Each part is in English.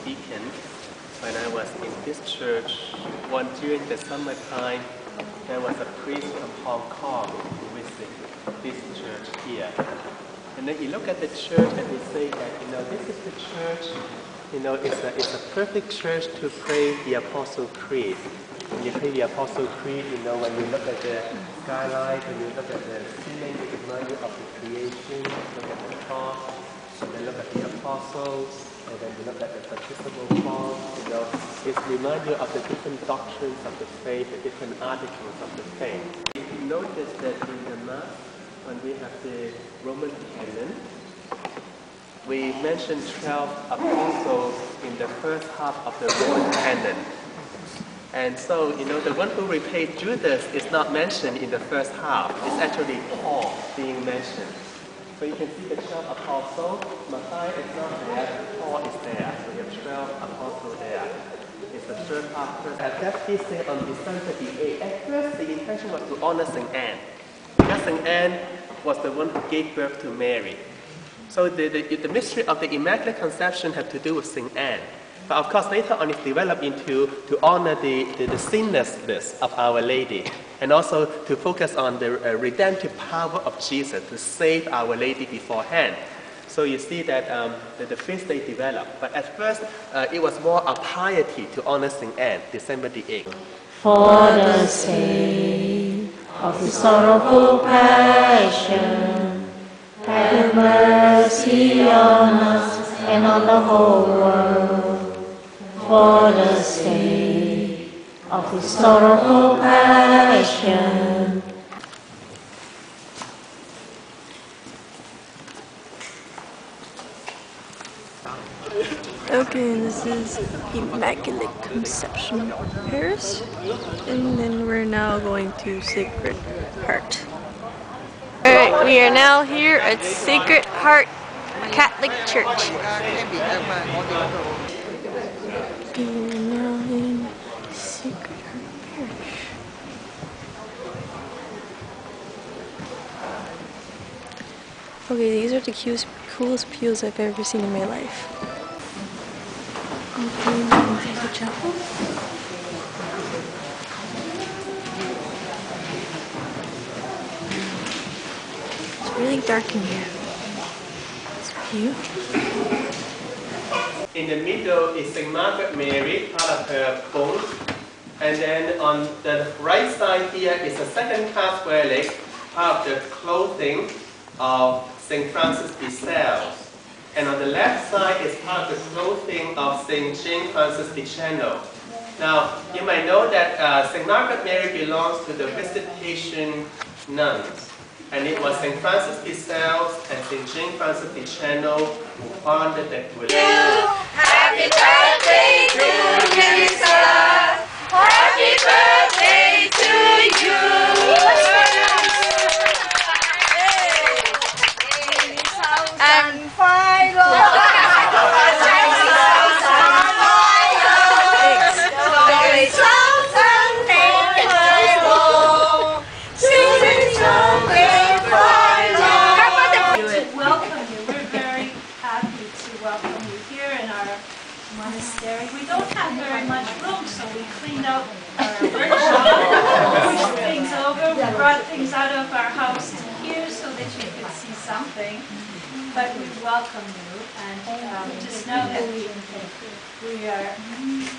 deacon when I was in this church. During the summertime, there was a priest from Hong Kong who visited this church here. And then you look at the church and you say that, this is the church, it's a perfect church to pray the Apostle Creed. When you pray the Apostle Creed, when you look at the skylight, when you look at the ceiling, it reminds you of the creation, look at the cross, and then look at the apostles, and then you look at the baptismal font, it reminds you of the different doctrines of the faith, the different articles of the faith. If you notice that in the Mass, when we have the Roman canon, we mention 12 apostles in the first half of the Roman canon. And so, the one who repaid Judas is not mentioned in the first half. It's actually Paul being mentioned. So you can see the 12 apostles. Matthias is not there, Paul is there. So you have 12 apostles there. It's the third half. That feast day on December the 8th. At first, the intention was to honor St. Anne. Because St. Anne was the one who gave birth to Mary. So the mystery of the Immaculate Conception had to do with St. Anne. But of course, later on, it's developed into to honor the sinlessness of Our Lady, and also to focus on the redemptive power of Jesus to save Our Lady beforehand. So you see that the feast day developed. But at first, it was more a piety to honor St. Anne, December the 8th. For the sake of the sorrowful passion, have mercy on us and on the whole world. For the sake of the sorrowful passion. Okay, this is Immaculate Conception Parish, and then we're now going to Sacred Heart. Alright, we are now here at Sacred Heart Catholic Church. We are now in Sacred Heart Parish. Okay, these are the coolest pews I've ever seen in my life. Okay, now into the chapel. It's really dark in here. It's beautiful. In the middle is St. Margeret Mary, part of her bones. And then on the right side here is a second-class relic, part of the clothing of St. Francis de Sales. And on the left side is part of the clothing of St. Jane Francis de Channel. Now, you might know that St. Margeret Mary belongs to the Visitation nuns. And it was St. Francis de Sales and St. Jane Francis de Channel who founded that religion. Happy birthday to Jesus! Happy birthday to you! And monastery. We don't have very much room, so we cleaned out our workshop, pushed things over, we brought things out of our house to here so that you could see something. But we welcome you, and just know that we are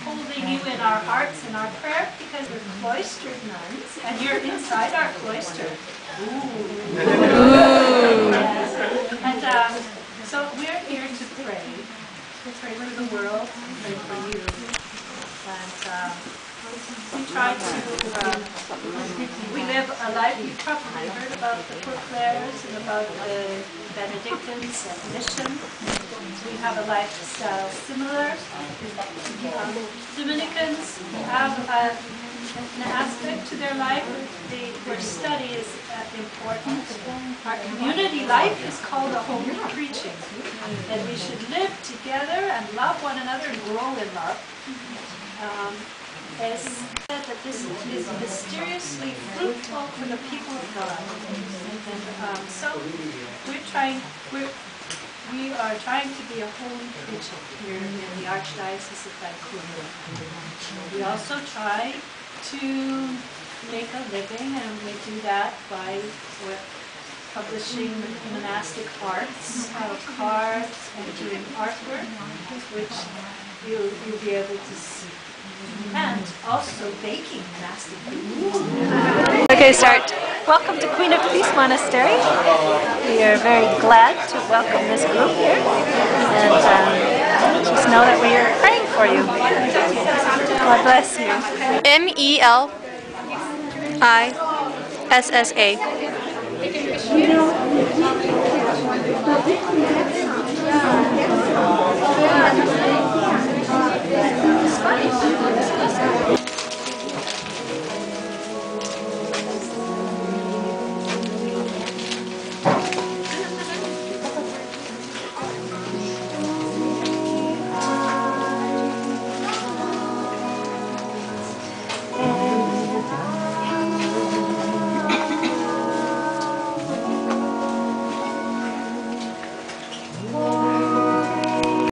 holding you in our hearts and our prayer because we're cloistered nuns, and you're inside our cloister. Ooh. And so we're here to pray. We pray for the world, pray for you. And we try to, we live a life, you've probably heard about the Poor Clares and about the Benedictines and mission. We have a lifestyle similar. Dominicans have an aspect to their life where study is important. Our community life is called a holy preaching, that we should live together and love one another and grow in love. As said that this is mysteriously fruitful for the people of God. And so we're we are trying to be a holy priesthood here in the Archdiocese of Vancouver. We also try to make a living, and we do that by publishing monastic arts, cards, and doing artwork, which you'll be able to see. And also baking monastic food. Okay, start. Welcome to Queen of Peace Monastery. We are very glad to welcome this group here, and just know that we are praying for you. God bless you. MELISSA.